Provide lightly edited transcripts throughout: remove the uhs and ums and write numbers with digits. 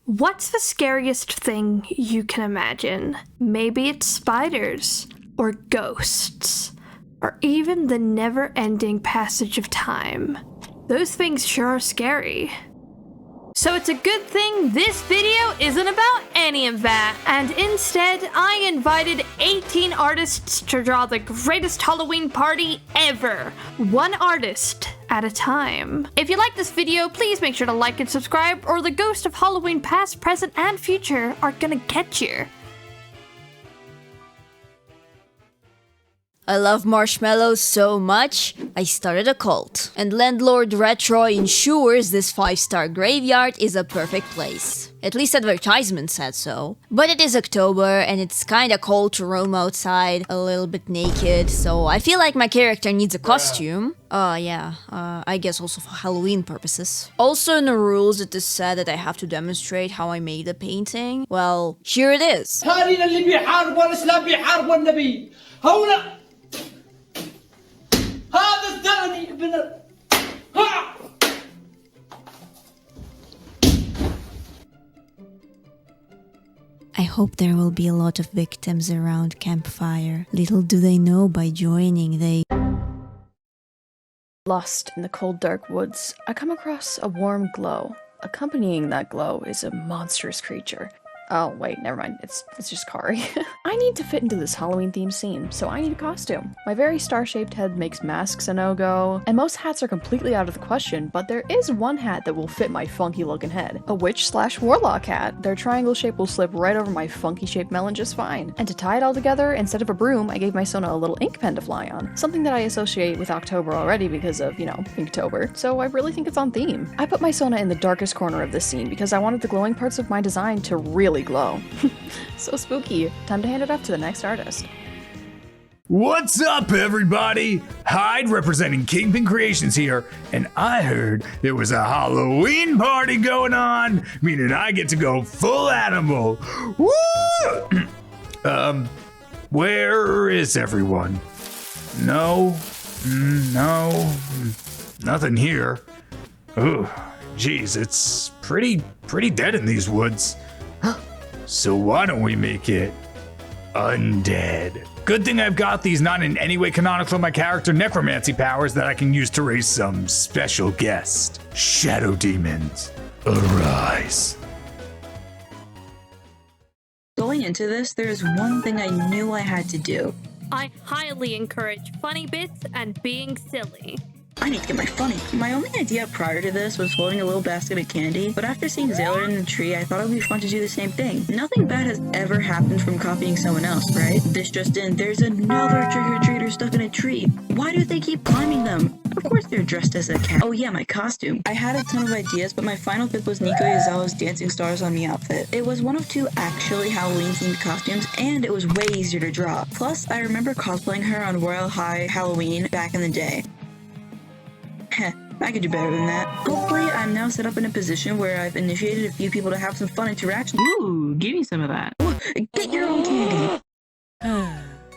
What's the scariest thing you can imagine? Maybe it's spiders, or ghosts, or even the never-ending passage of time. Those things sure are scary. So it's a good thing this video isn't about any of that, and instead I invited 18 artists to draw the greatest Halloween party ever, one artist at a time. If you like this video, please make sure to like and subscribe, or the ghosts of Halloween past, present, and future are gonna get you. I love marshmallows so much, I started a cult. And landlord Retro ensures this 5-star graveyard is a perfect place. At least advertisement said so. But it is October and it's kinda cold to roam outside, a little bit naked, so I feel like my character needs a costume. I guess also for Halloween purposes. Also in the rules it is said that I have to demonstrate how I made the painting. Well, here it is. I hope there will be a lot of victims around campfire. Little do they know by joining they... Lost in the cold dark woods, I come across a warm glow. Accompanying that glow is a monstrous creature. Oh wait, never mind, it's just Kari. I need to fit into this Halloween themed scene, so I need a costume. My very star-shaped head makes masks a no-go, and most hats are completely out of the question, but there is one hat that will fit my funky looking head. A witch/warlock hat. Their triangle shape will slip right over my funky shaped melon just fine. And to tie it all together, instead of a broom, I gave my Sona a little ink pen to fly on. Something that I associate with October already because of, you know, Inktober. So I really think it's on theme. I put my Sona in the darkest corner of this scene because I wanted the glowing parts of my design to really glow. So spooky. Time to hand it off to the next artist. What's up, everybody? Hyde representing KyngpinCreations here, and I heard there was a Halloween party going on, meaning I get to go full animal. Woo! Where is everyone? No, nothing here. Oh, geez, it's pretty dead in these woods. So why don't we make it undead? Good thing I've got these not in any way canonical to my character necromancy powers that I can use to raise some special guest. Shadow demons, arise. Going into this, there is one thing I knew I had to do. I highly encourage funny bits and being silly. I need to get my funny. My only idea prior to this was holding a little basket of candy, but after seeing Zailor in the tree, I thought it would be fun to do the same thing. Nothing bad has ever happened from copying someone else, right? This just in, there's another trick-or-treater stuck in a tree. Why do they keep climbing them? Of course they're dressed as a cat. Oh yeah, my costume. I had a ton of ideas, but my final pick was Nico Yazawa's Dancing Stars on Me outfit. It was one of 2 actually Halloween-themed costumes, and it was way easier to draw. Plus, I remember cosplaying her on Royal High Halloween back in the day. Heh, I could do better than that. Hopefully, I'm now set up in a position where I've initiated a few people to have some fun interactions. Ooh, give me some of that. Get your own candy!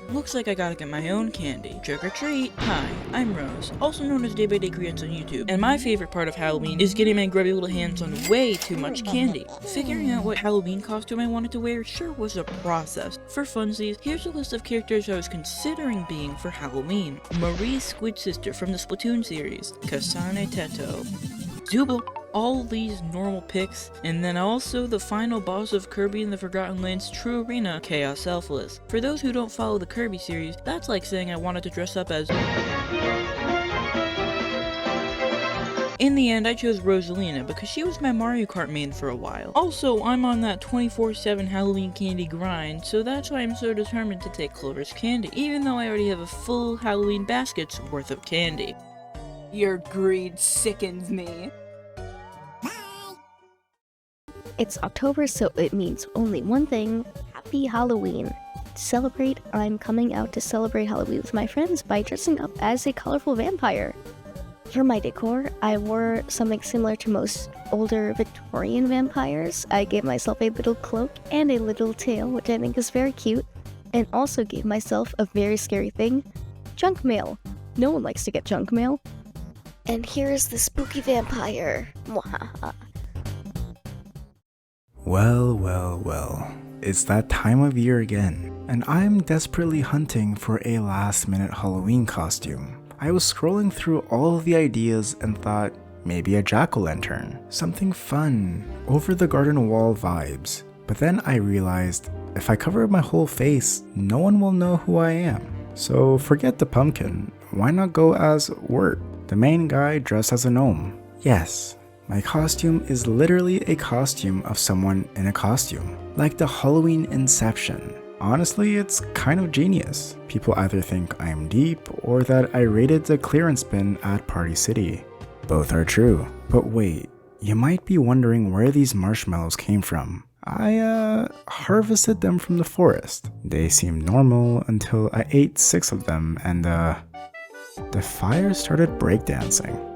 Looks like I gotta get my own candy. Trick or treat. Hi, I'm Rose, also known as Daybydaycreates on YouTube, and my favorite part of Halloween is getting my grubby little hands on way too much candy. Figuring out what Halloween costume I wanted to wear sure was a process. For funsies, here's a list of characters I was considering being for Halloween. Marie's squid sister from the Splatoon series, Kasane Teto, Zubul, all these normal picks, and then also the final boss of Kirby in the Forgotten Lands True Arena, Chaos Selfless. For those who don't follow the Kirby series, that's like saying I wanted to dress up as... In the end, I chose Rosalina because she was my Mario Kart main for a while. Also, I'm on that 24/7 Halloween candy grind, so that's why I'm so determined to take Clover's candy, even though I already have a full Halloween basket's worth of candy. Your greed sickens me. It's October, so it means only one thing: Happy Halloween. To celebrate, I'm coming out to celebrate Halloween with my friends by dressing up as a colorful vampire. For my decor, I wore something similar to most older Victorian vampires. I gave myself a little cloak and a little tail, which I think is very cute, and also gave myself a very scary thing: junk mail. No one likes to get junk mail. And here is the spooky vampire. Mwahaha. Well, well, well. It's that time of year again, and I'm desperately hunting for a last-minute Halloween costume. I was scrolling through all of the ideas and thought, maybe a jack-o'-lantern. Something fun, over the garden wall vibes. But then I realized, if I cover my whole face, no one will know who I am. So forget the pumpkin, why not go as Wirt, the main guy dressed as a gnome? Yes, my costume is literally a costume of someone in a costume, like the Halloween Inception. Honestly, it's kind of genius. People either think I'm deep or that I raided the clearance bin at Party City. Both are true. But wait, you might be wondering where these marshmallows came from. I harvested them from the forest. They seemed normal until I ate 6 of them and the fire started breakdancing.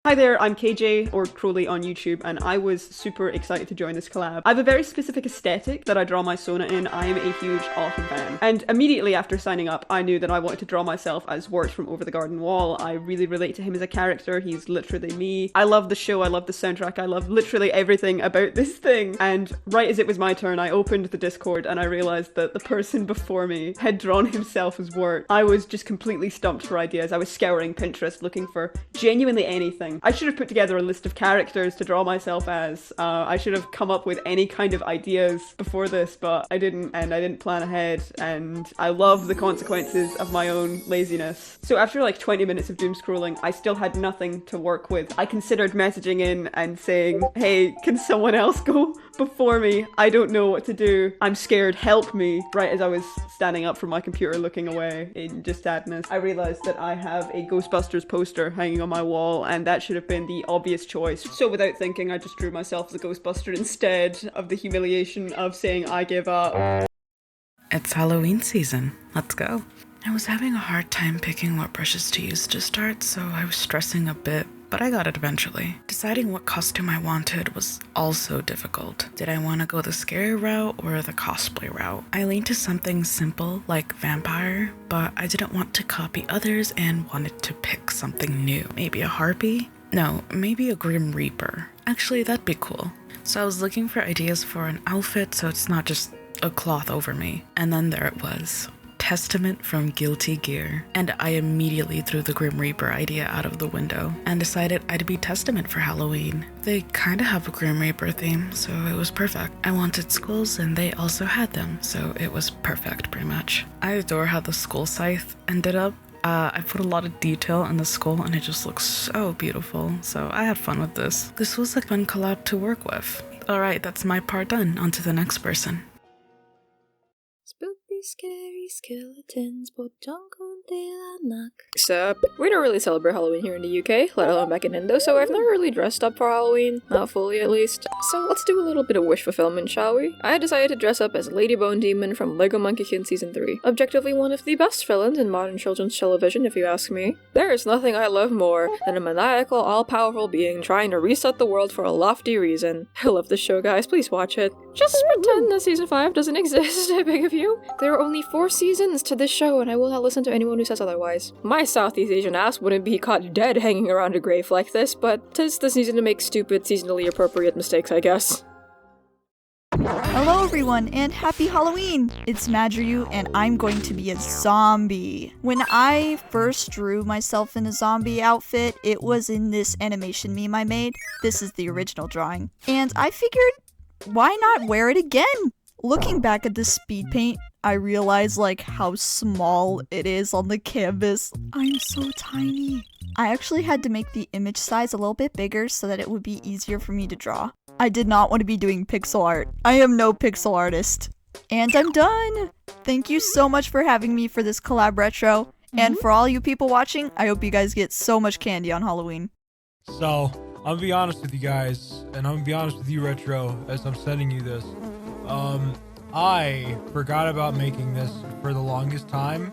Hi there, I'm KJ, or Krxwley on YouTube, and I was super excited to join this collab. I have a very specific aesthetic that I draw my Sona in. I am a huge Autumn fan. And immediately after signing up, I knew that I wanted to draw myself as Wirt from Over the Garden Wall. I really relate to him as a character. He's literally me. I love the show, I love the soundtrack, I love literally everything about this thing. And right as it was my turn, I opened the Discord and I realized that the person before me had drawn himself as Wirt. I was just completely stumped for ideas. I was scouring Pinterest looking for genuinely anything. I should have put together a list of characters to draw myself as. I should have come up with any kind of ideas before this, but I didn't, and I didn't plan ahead, and I love the consequences of my own laziness. So after like 20 minutes of doom scrolling, I still had nothing to work with. I considered messaging in and saying, hey, can someone else go before me? I don't know what to do. I'm scared, help me. Right as I was standing up from my computer looking away in just sadness, I realized that I have a Ghostbusters poster hanging on my wall, and that should have been the obvious choice. So without thinking, I just drew myself as a Ghostbuster instead of the humiliation of saying I give up. It's Halloween season. Let's go. I was having a hard time picking what brushes to use to start, so I was stressing a bit, but I got it eventually. Deciding what costume I wanted was also difficult. Did I want to go the scary route or the cosplay route? I leaned to something simple like vampire, but I didn't want to copy others and wanted to pick something new. Maybe a harpy? No, maybe a Grim Reaper. Actually, that'd be cool. So I was looking for ideas for an outfit so it's not just a cloth over me. And then there it was. Testament from Guilty Gear. And I immediately threw the Grim Reaper idea out of the window and decided I'd be Testament for Halloween. They kinda have a Grim Reaper theme, so it was perfect. I wanted skulls and they also had them, so it was perfect pretty much. I adore how the skull scythe ended up. I put a lot of detail in the skull and it just looks so beautiful, so I had fun with this. This was a fun collab to work with. Alright, that's my part done. On to the next person. Spooky, scary skeletons, Sup? We don't really celebrate Halloween here in the UK, let alone back in Indo, so I've never really dressed up for Halloween. Not fully, at least. So let's do a little bit of wish fulfillment, shall we? I decided to dress up as Lady Bone Demon from Lego Monkeykin Season 3. Objectively one of the best villains in modern children's television, if you ask me. There is nothing I love more than a maniacal, all-powerful being trying to reset the world for a lofty reason. I love this show, guys. Please watch it. Just pretend that Season 5 doesn't exist, I beg of you. There are only 4 seasons to this show, and I will not listen to anyone who says otherwise. My Southeast Asian ass wouldn't be caught dead hanging around a grave like this, but 'tis the season to make stupid, seasonally appropriate mistakes, I guess. Hello everyone, and happy Halloween! It's MaddRyuu, and I'm going to be a zombie. When I first drew myself in a zombie outfit, it was in this animation meme I made. This is the original drawing. And I figured, why not wear it again? Looking back at this speed paint, I realize like how small it is on the canvas. I'm so tiny. I actually had to make the image size a little bit bigger so that it would be easier for me to draw. I did not want to be doing pixel art. I am no pixel artist. And I'm done! Thank you so much for having me for this collab retro. And for all you people watching, I hope you guys get so much candy on Halloween. So, I'm gonna be honest with you guys, and I'm gonna be honest with you, Retro, as I'm sending you this. I forgot about making this for the longest time,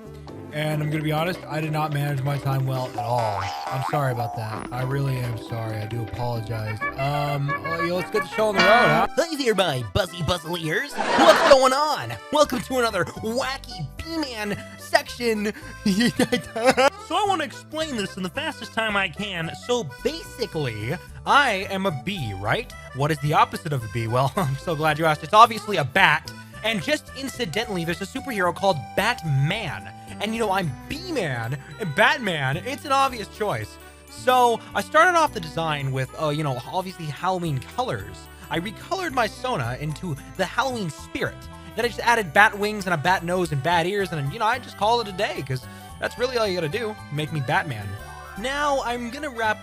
and I'm gonna be honest, I did not manage my time well at all. I'm sorry about that. I really am sorry. I do apologize. Let's get the show on the road, huh? Hi there, my buzzy ears. What's going on? Welcome to another wacky BeeMann section. So I want to explain this in the fastest time I can. So basically, I am a bee, right? what is the opposite of a bee? Well, I'm so glad you asked. It's obviously a bat. And just incidentally, there's a superhero called Batman. And you know, I'm BeeMann and Batman. It's an obvious choice. So I started off the design with, you know, obviously Halloween colors. I recolored my Sona into the Halloween spirit. Then I just added bat wings and a bat nose and bat ears, and you know, I just call it a day, because that's really all you gotta do. Make me Batman. Now I'm gonna wrap.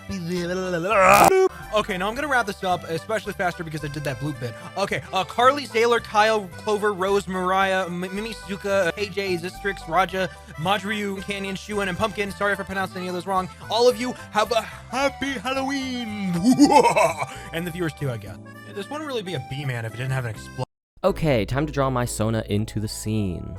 Okay, now I'm gonna wrap this up, especially faster because I did that bloop bit. Okay, Carly, Zailor, Kyle, Clover, Rose, Mariah, Mimisuka, KJ, Xsytrix, Raja, MaddRyuu, Cannnny, Shuen, and Pumpkin. Sorry if I pronounced any of those wrong. All of you have a happy Halloween! And the viewers too, I guess. This wouldn't really be a BeeMann if it didn't have an explosion. Okay, time to draw my Sona into the scene.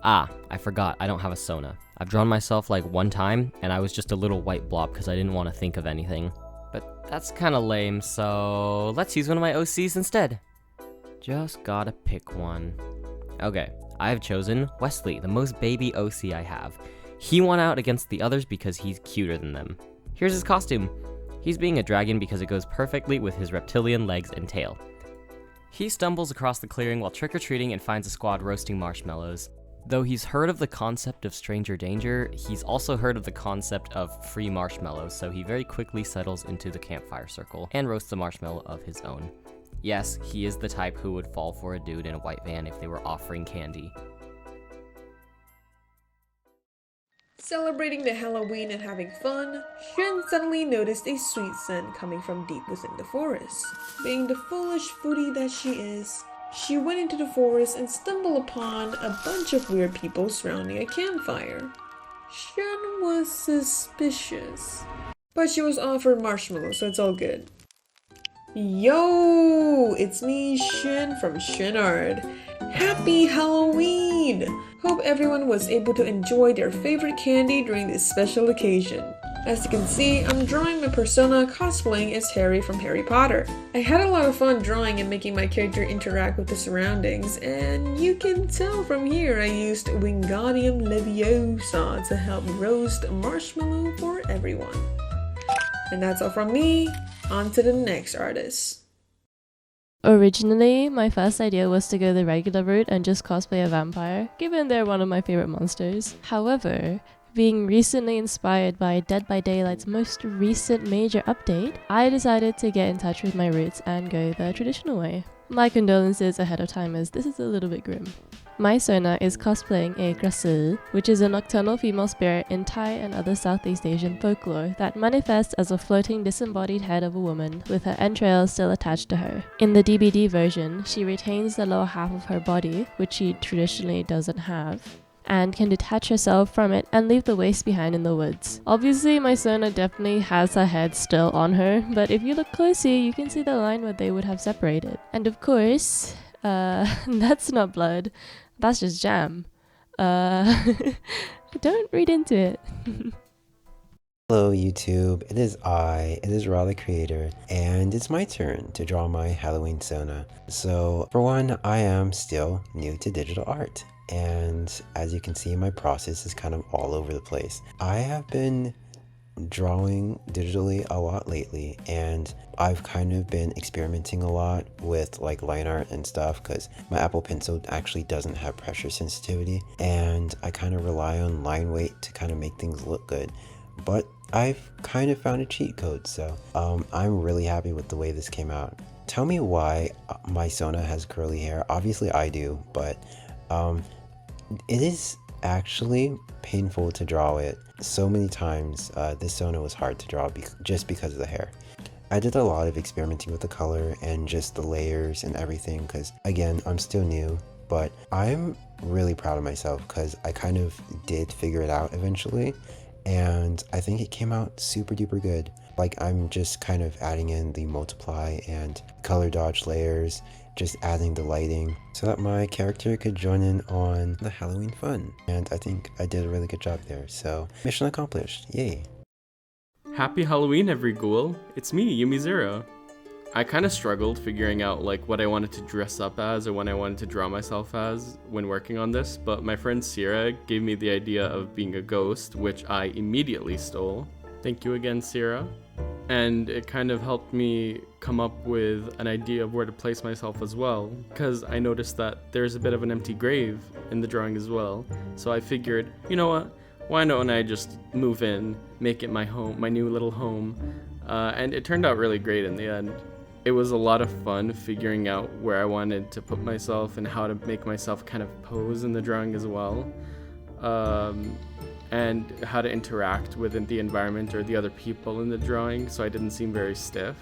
Ah, I forgot, I don't have a Sona. I've drawn myself like one time, and I was just a little white blob because I didn't want to think of anything. But that's kinda lame, so let's use one of my OCs instead. Just gotta pick one. Okay, I have chosen Wesley, the most baby OC I have. He won out against the others because he's cuter than them. Here's his costume. He's being a dragon because it goes perfectly with his reptilian legs and tail. He stumbles across the clearing while trick-or-treating and finds a squad roasting marshmallows. Though he's heard of the concept of stranger danger, he's also heard of the concept of free marshmallows, so he very quickly settles into the campfire circle and roasts a marshmallow of his own. Yes, he is the type who would fall for a dude in a white van if they were offering candy. Celebrating the Halloween and having fun, Shuen suddenly noticed a sweet scent coming from deep within the forest. Being the foolish foodie that she is, she went into the forest and stumbled upon a bunch of weird people surrounding a campfire. Shuen was suspicious, but she was offered marshmallows, so it's all good. Yo, it's me, Shuen from Shuen Art. Happy Halloween! Hope everyone was able to enjoy their favorite candy during this special occasion. As you can see, I'm drawing my persona cosplaying as Harry from Harry Potter. I had a lot of fun drawing and making my character interact with the surroundings, and you can tell from here I used Wingardium Leviosa to help roast marshmallow for everyone. And that's all from me, on to the next artist. Originally, my first idea was to go the regular route and just cosplay a vampire, given they're one of my favorite monsters. However, being recently inspired by Dead by Daylight's most recent major update, I decided to get in touch with my roots and go the traditional way. My condolences ahead of time, as this is a little bit grim. My Sona is cosplaying a Krxwley, which is a nocturnal female spirit in Thai and other Southeast Asian folklore that manifests as a floating disembodied head of a woman with her entrails still attached to her. In the DBD version, she retains the lower half of her body, which she traditionally doesn't have, and can detach herself from it and leave the waist behind in the woods. Obviously, my Sona definitely has her head still on her, but if you look closely, you can see the line where they would have separated. And of course, that's not blood. That's just jam. Don't read into it. Hello YouTube, it is Ra the creator, and it's my turn to draw my Halloween Sona. So for one, I am still new to digital art, and as you can see, my process is kind of all over the place. I have been drawing digitally a lot lately, and I've kind of been experimenting a lot with like line art and stuff because my Apple Pencil actually doesn't have pressure sensitivity, and I kind of rely on line weight to kind of make things look good. But I've kind of found a cheat code, so I'm really happy with the way this came out. Tell me why my Sona has curly hair. Obviously I do, but it is actually painful to draw it. So many times this Sona was hard to draw just because of the hair. I did a lot of experimenting with the color and just the layers and everything because, again, I'm still new, but I'm really proud of myself because I kind of did figure it out eventually, and I think it came out super duper good. Like, I'm just kind of adding in the multiply and color dodge layers, just adding the lighting so that my character could join in on the Halloween fun, and I think I did a really good job there, so mission accomplished, yay. Happy Halloween, every ghoul. It's me, Yumizuro. I kind of struggled figuring out like what I wanted to dress up as or what I wanted to draw myself as when working on this, but my friend Sierra gave me the idea of being a ghost, which I immediately stole. Thank you again, Sierra. And it kind of helped me come up with an idea of where to place myself as well, because I noticed that there's a bit of an empty grave in the drawing as well. So I figured, you know what, why don't I just move in, make it my home, my new little home, and it turned out really great in the end. It was a lot of fun figuring out where I wanted to put myself and how to make myself kind of pose in the drawing as well. And how to interact with the environment or the other people in the drawing so I didn't seem very stiff.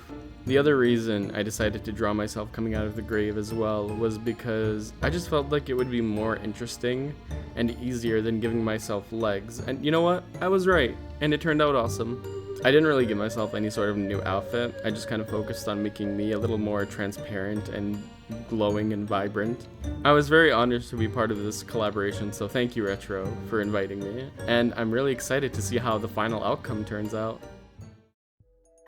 The other reason I decided to draw myself coming out of the grave as well was because I just felt like it would be more interesting and easier than giving myself legs. And you know what? I was right, and it turned out awesome. I didn't really give myself any sort of new outfit. I just kind of focused on making me a little more transparent and glowing and vibrant. I was very honored to be part of this collaboration, so thank you, Retro, for inviting me. And I'm really excited to see how the final outcome turns out.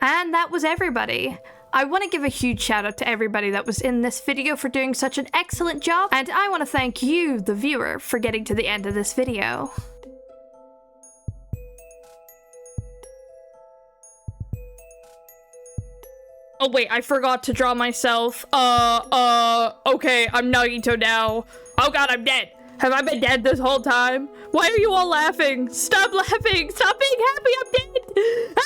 And that was everybody. I want to give a huge shout out to everybody that was in this video for doing such an excellent job, and I want to thank you, the viewer, for getting to the end of this video. Oh wait, I forgot to draw myself. Okay, I'm Nagito now. Oh god, I'm dead. Have I been dead this whole time? Why are you all laughing? Stop laughing! Stop being happy, I'm dead!